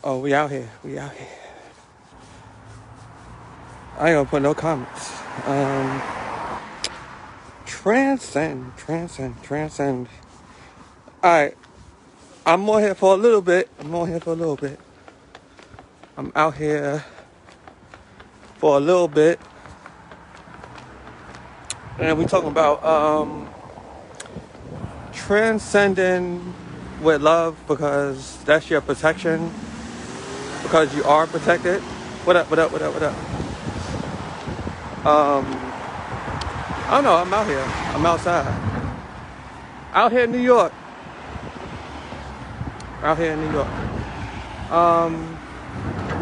Oh, we out here. We out here. I ain't gonna put no comments. Transcend. Alright, I'm on here for a little bit. I'm out here for a little bit. And we talking about transcending with love because that's your protection. Because you are protected. What up? I don't know, I'm out here. I'm outside. Out here in New York.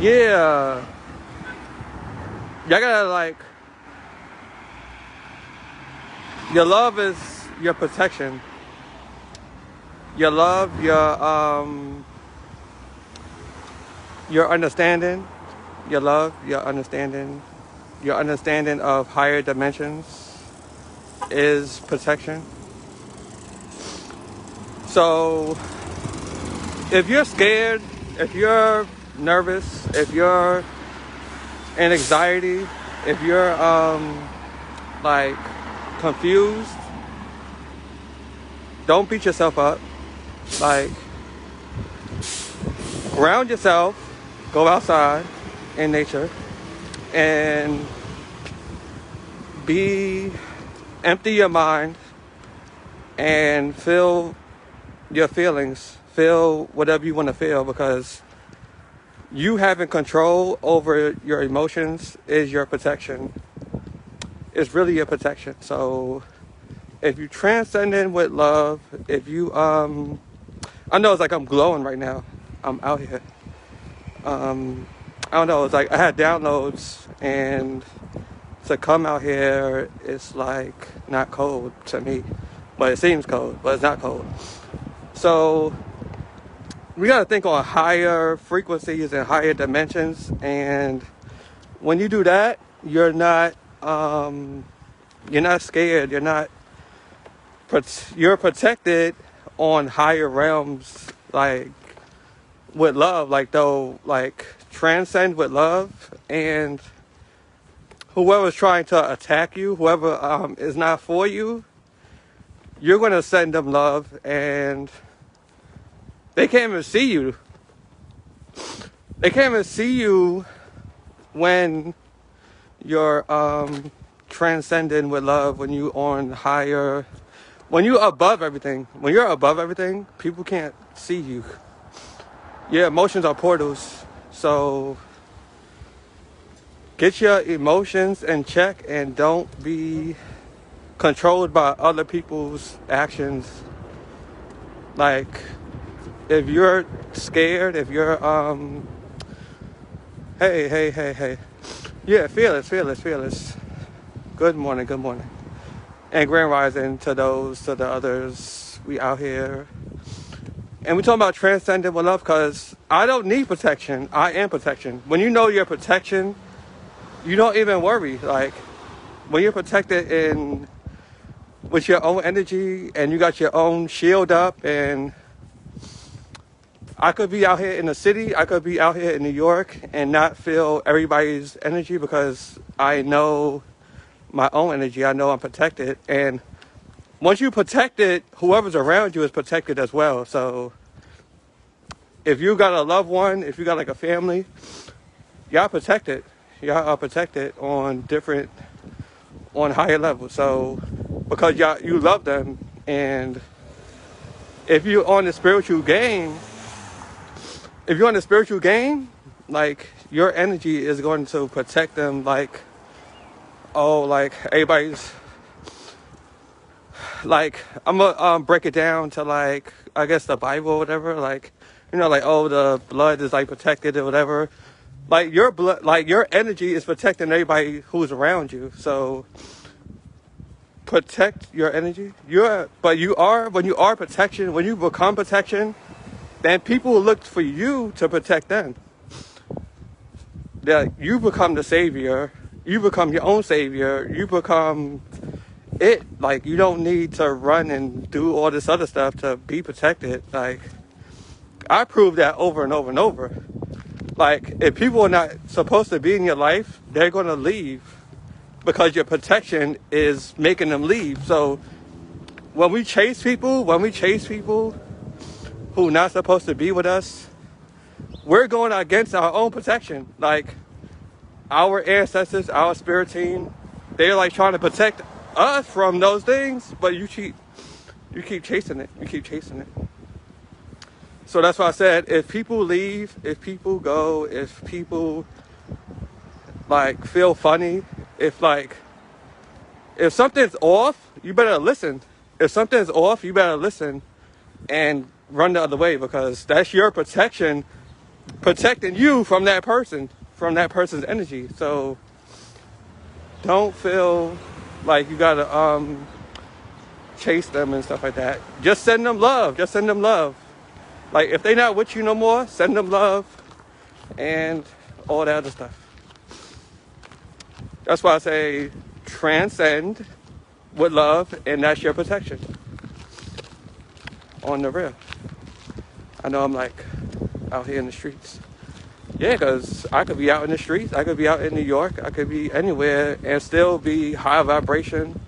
Yeah. Y'all gotta like, your love is your protection. Your love, your understanding, your understanding of higher dimensions is protection. So if you're scared, if you're nervous, if you're in anxiety, if you're like confused, don't beat yourself up. Like, ground yourself, go outside in nature, and empty your mind and feel your feelings. Feel whatever you want to feel, because you having control over your emotions is your protection. It's really your protection. So if you transcend in with love, if you I know it's like I'm glowing right now. I'm out here. I don't know, it's like I had downloads, and to come out here, it's like not cold to me. But it seems cold, but it's not cold. So we gotta think on higher frequencies and higher dimensions, and when you do that, you're not scared, you're protected on higher realms, like with love, like transcend with love. And whoever's trying to attack you, whoever is not for you, you're gonna send them love, and they can't even see you. They can't even see you when you're transcending with love, when you on higher, when you're above everything. When you're above everything, people can't see you. Your emotions are portals. So get your emotions in check and don't be controlled by other people's actions. Like, if you're scared, if you're hey. Yeah, fearless. Good morning. And grand rising to the others. We out here. And we talking about transcending with love, because I don't need protection. I am protection. When you know your protection, you don't even worry. Like, when you're protected with your own energy, and you got your own shield up, and I could be out here in the city, I could be out here in New York and not feel everybody's energy, because I know my own energy. I know I'm protected. And once you protect it, whoever's around you is protected as well. So if you got a loved one, if you got like a family, y'all protected. Y'all are protected on higher levels. So because you love them, and if you're on the spiritual game, like, your energy is going to protect them. Like, like everybody's, like, I'm gonna break it down to, like, I guess the Bible or whatever. Like, like, the blood is like protected or whatever. Like, your blood, like, your energy is protecting everybody who's around you. So protect your energy. When you are protection, when you become protection, then people will look for you to protect them. That you become the savior. You become your own savior. You become it. Like, you don't need to run and do all this other stuff to be protected. Like, I proved that over and over and over. Like, if people are not supposed to be in your life, they're going to leave because your protection is making them leave. So when we chase people who are not supposed to be with us, we're going against our own protection. Like, our ancestors, our spirit team, they're like trying to protect us from those things, but you keep chasing it. You keep chasing it. So that's why I said, if people leave, if people go, if people like feel funny, if something's off, you better listen. If something's off, you better listen and run the other way, because that's your protection, protecting you from that person, from that person's energy. So don't feel like you gotta chase them and stuff like that. Just send them love. Just send them love. Like, if they're not with you no more, send them love and all that other stuff. That's why I say transcend with love, and that's your protection. On the real. I know I'm like out here in the streets. Yeah, because I could be out in the streets. I could be out in New York. I could be anywhere and still be high vibration.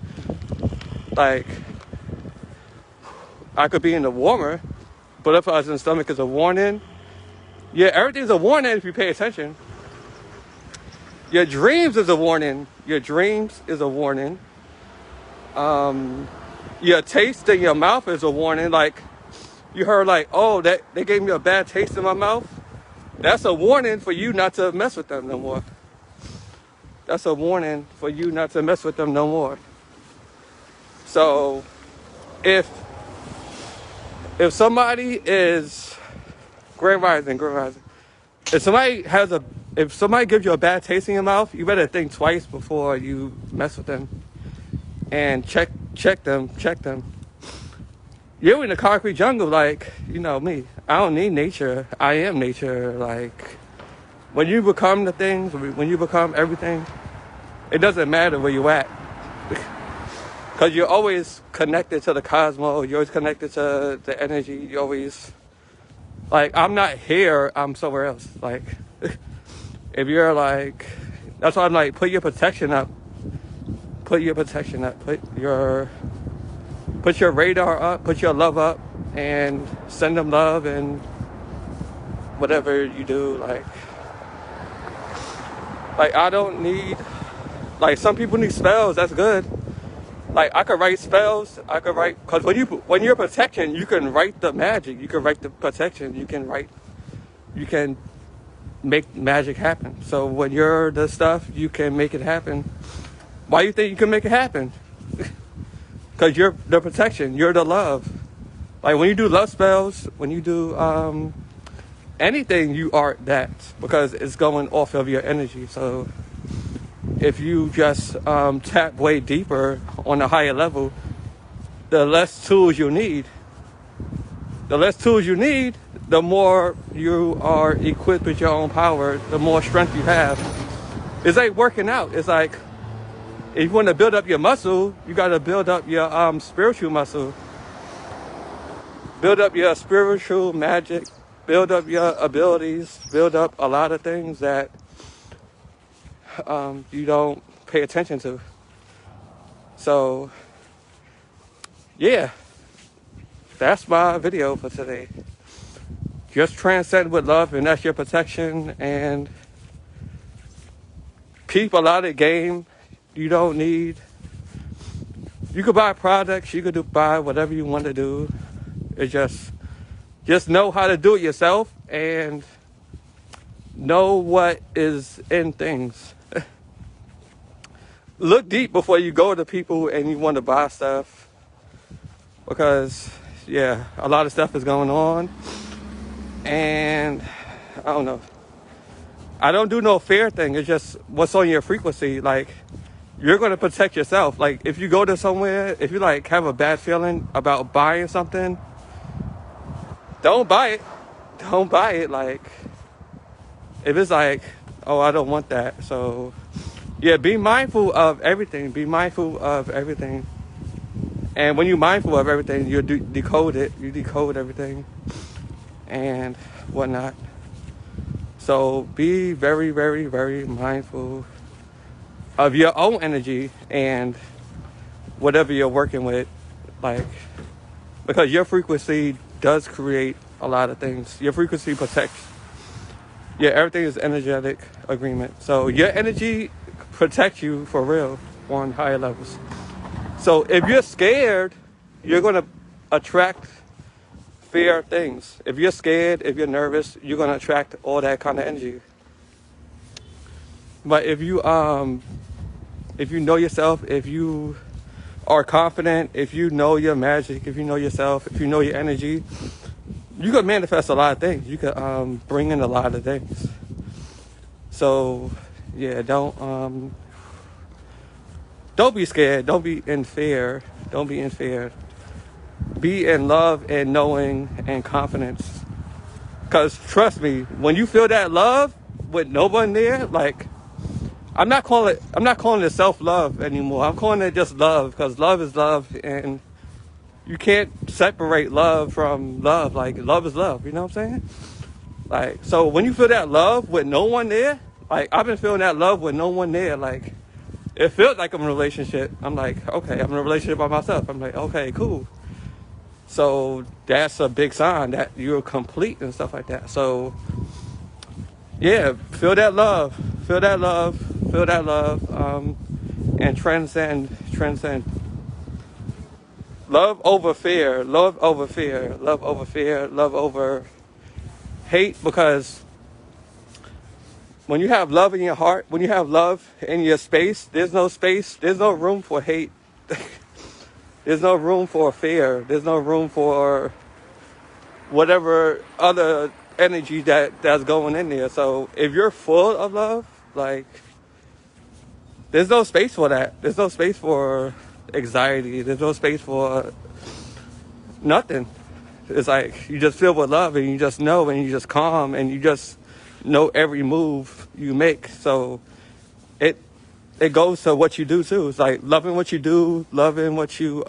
Like, I could be in the warmer. Butterflies in the stomach is a warning. Yeah, everything's a warning if you pay attention. Your dreams is a warning. Your dreams is a warning. Your taste in your mouth is a warning. Like, you heard like, oh, that they gave me a bad taste in my mouth. That's a warning for you not to mess with them no more. That's a warning for you not to mess with them no more. So, if somebody is Grand Rising, if somebody gives you a bad taste in your mouth, you better think twice before you mess with them, and check them. You're in the concrete jungle, like, you know me. I don't need nature. I am nature. Like, when you become the things, when you become everything, it doesn't matter where you at. Because you're always connected to the cosmos. You're always connected to the energy. You're always, like, I'm not here, I'm somewhere else. Like, if you're like, that's why I'm like, put your protection up. Put your radar up, put your love up, and send them love, and whatever you do, like I don't need, like, some people need spells, that's good. Like, I could write spells, because when you're protection, you can write the magic, you can write the protection, you can make magic happen. So when you're the stuff, you can make it happen. Why do you think you can make it happen? Because you're the protection, you're the love. Like, when you do love spells, when you do anything, you are that, because it's going off of your energy. So if you just tap way deeper on a higher level, the less tools you need. The less tools you need, the more you are equipped with your own power, the more strength you have. It's like working out. It's like, if you want to build up your muscle, you got to build up your spiritual muscle. Build up your spiritual magic. Build up your abilities. Build up a lot of things that you don't pay attention to. So, yeah, that's my video for today. Just transcend with love, and that's your protection. And keep a lot of game. You don't need, you could buy products, you could buy whatever you want to do. It's just know how to do it yourself, and know what is in things. Look deep before you go to people and you want to buy stuff, because yeah, a lot of stuff is going on, and I don't know. I don't do no fear thing. It's just what's on your frequency. Like, you're going to protect yourself. Like, if you go to somewhere, if you like have a bad feeling about buying something, don't buy it. Don't buy it. Like, if it's like, oh, I don't want that. So yeah, be mindful of everything. Be mindful of everything. And when you're mindful of everything, you decode it. You decode everything and whatnot. So be very, very, very mindful of your own energy and whatever you're working with, like, because your frequency does create a lot of things. Your frequency protects. Yeah, everything is energetic agreement. So your energy protects you for real on higher levels. So if you're scared, you're gonna attract fear things. If you're scared, if you're nervous, you're gonna attract all that kind of energy. But if you know yourself, if you are confident, if you know your magic, if you know yourself, if you know your energy, you could manifest a lot of things. You could bring in a lot of things. So yeah, don't be scared. Don't be in fear. Don't be in fear. Be in love and knowing and confidence. Cause trust me, when you feel that love with no one there, like, I'm not calling it self-love anymore. I'm calling it just love, because love is love, and you can't separate love from love. Like, love is love, you know what I'm saying? Like, so when you feel that love with no one there, like, I've been feeling that love with no one there, like, it feels like I'm in a relationship. I'm like, okay, I'm in a relationship by myself. I'm like, okay, cool. So that's a big sign that you're complete and stuff like that. So yeah, feel that love, feel that love, feel that love, and transcend. Love over fear, love over fear, love over fear, love over hate. Because when you have love in your heart, when you have love in your space, there's no room for hate. There's no room for fear. There's no room for whatever other energy that's going in there. So if you're full of love, like, there's no space for that. There's no space for anxiety. There's no space for nothing. It's like you just feel with love, and you just know, and you just calm, and you just know every move you make. So it goes to what you do too. It's like loving what you do, loving what you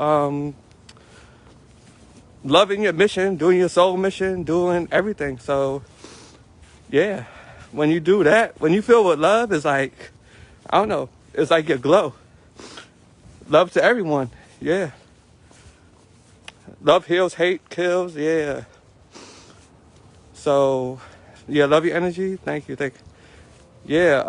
loving your mission, doing your soul mission, doing everything. So yeah, when you do that, when you feel with love, it's like, I don't know, it's like your glow. Love to everyone, yeah. Love heals, hate kills, yeah. So yeah, love your energy. Thank you. Yeah,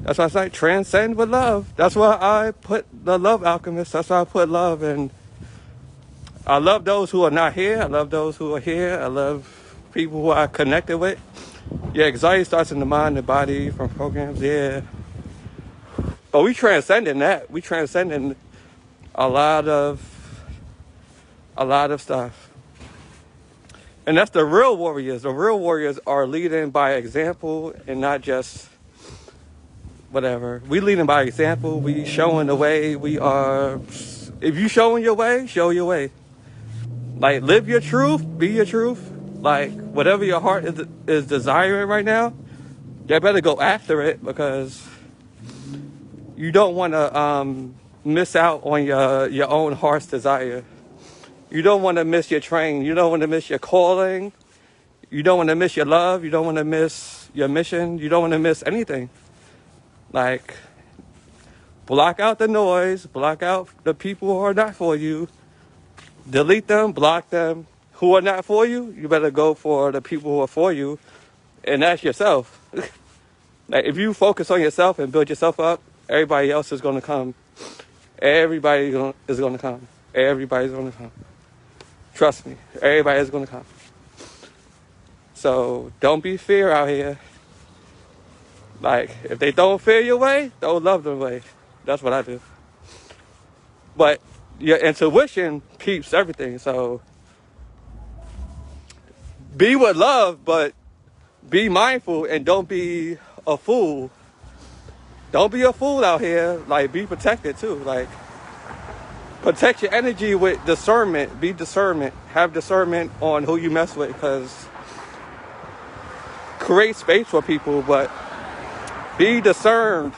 that's why I say transcend with love. That's why I put the love alchemist. That's why I put love. And I love those who are not here. I love those who are here. I love people who I connected with. Yeah, anxiety starts in the mind, the body, from programs, yeah. But we transcending that. We transcending a lot of stuff. And that's the real warriors. The real warriors are leading by example and not just whatever. We leading by example. We showing the way. We are. If you showing your way, show your way. Like, live your truth. Be your truth. Like, whatever your heart is desiring right now, you better go after it, because you don't want to miss out on your own heart's desire. You don't want to miss your train. You don't want to miss your calling. You don't want to miss your love. You don't want to miss your mission. You don't want to miss anything. Like, block out the noise. Block out the people who are not for you. Delete them. Block them. Who are not for you, you better go for the people who are for you. And that's yourself. Like, if you focus on yourself and build yourself up, everybody else is going to come. Everybody is going to come. Everybody's going to come. Trust me, everybody is going to come. So don't be fear out here. Like, if they throw fear your way, throw love their way. That's what I do. But your intuition keeps everything. So be with love, but be mindful and don't be a fool. Don't be a fool out here. Like, be protected too. Like, protect your energy with discernment. Be discernment. Have discernment on who you mess with, because create space for people, but be discerned.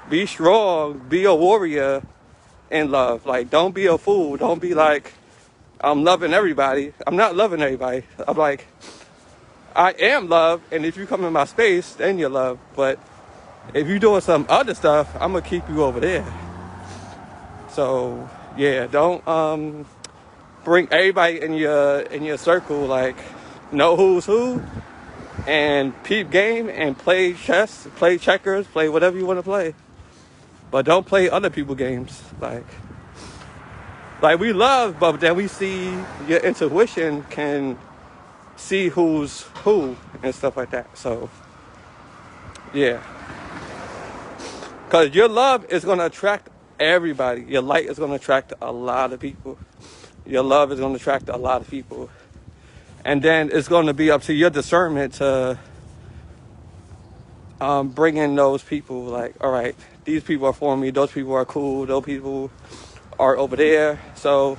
Be strong. Be a warrior in love. Like, don't be a fool. Don't be like, I'm loving everybody. I'm not loving everybody. I'm like, I am love, and if you come in my space, then you're love. But if you're doing some other stuff, I'm gonna keep you over there. So yeah, don't bring everybody in your circle, like know who's who, and peep game and play chess, play checkers, play whatever you want to play. But don't play other people's games. Like we love, but then we see your intuition can see who's who and stuff like that. So yeah, because your love is going to attract everybody. Your light is going to attract a lot of people. Your love is going to attract a lot of people. And then it's going to be up to your discernment to bring in those people. Like, all right, these people are for me. Those people are cool. Those people are over there. So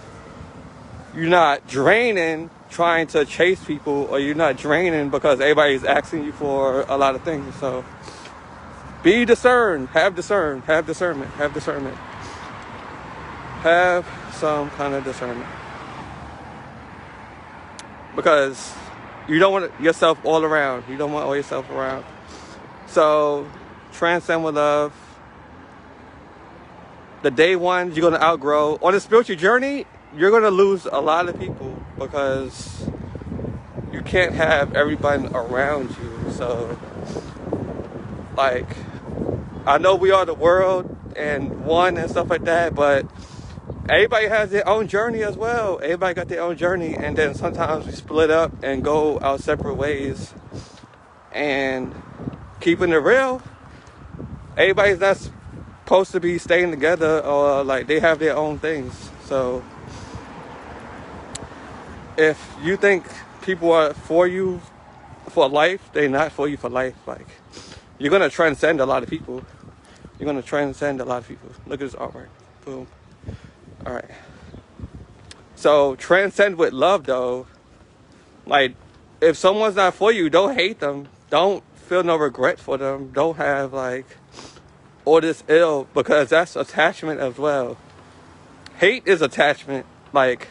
you're not draining trying to chase people, or you're not draining because everybody's asking you for a lot of things. So be discerned. Have discernment. Have discernment. Have some kind of discernment. Because you don't want yourself all around. You don't want all yourself around. So transcend with love. The day ones you're going to outgrow. On a spiritual journey, you're going to lose a lot of people because you can't have everybody around you. So, like, I know we are the world and one and stuff like that, but everybody has their own journey as well. Everybody got their own journey, and then sometimes we split up and go our separate ways. And keeping it real, everybody's not supposed to be staying together, or like they have their own things. So if you think people are for you for life, they're not for you for life. Like, you're gonna transcend a lot of people. You're gonna transcend a lot of people. Look at this artwork. Boom. All right. So transcend with love, though. Like, if someone's not for you, don't hate them. Don't feel no regret for them. Don't have like all this ill, because that's attachment as well. Hate is attachment. Like,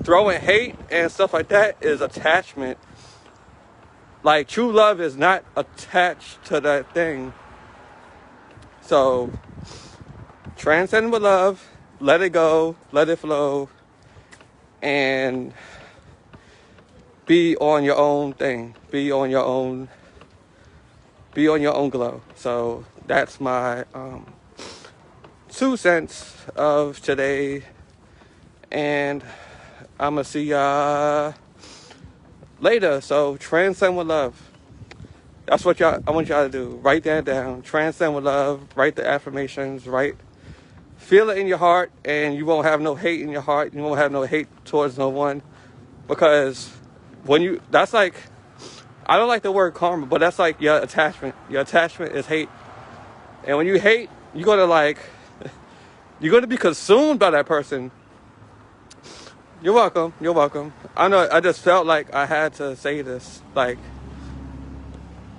throwing hate and stuff like that is attachment. Like, true love is not attached to that thing. So transcend with love. Let it go, let it flow, and be on your own thing. Be on your own glow. So that's my 2 cents of today, and I'm gonna see y'all later. So transcend with love. That's what I want y'all to do. Write that down. Transcend with love. Write the affirmations. Feel it in your heart, and you won't have no hate in your heart. You won't have no hate towards no one. Because that's like, I don't like the word karma, but that's like your attachment. Your attachment is hate. And when you hate, you're going to be consumed by that person. You're welcome. I know, I just felt like I had to say this. Like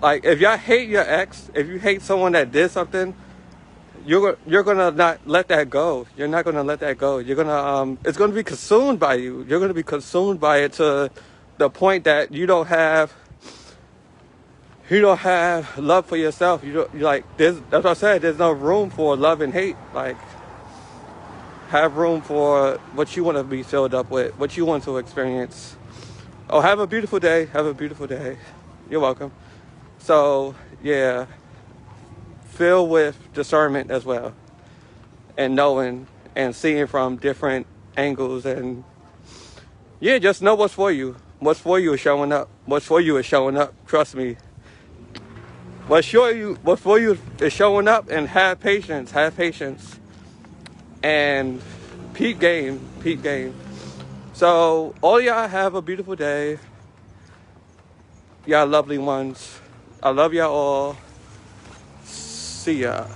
if y'all hate your ex, if you hate someone that did something, you're gonna not let that go. You're not gonna let that go. You're gonna it's gonna be consumed by you. You're gonna be consumed by it to the point that you don't have love for yourself. You're like, that's what I said. There's no room for love and hate. Like, have room for what you want to be filled up with, what you want to experience. Oh, have a beautiful day. Have a beautiful day. You're welcome. So yeah. Fill with discernment as well, and knowing and seeing from different angles, and yeah, just know what's for you. What's for you is showing up. What's for you is showing up. Trust me. What's for you is showing up, and have patience, and peep game. So all y'all have a beautiful day. Y'all lovely ones. I love y'all all. See ya.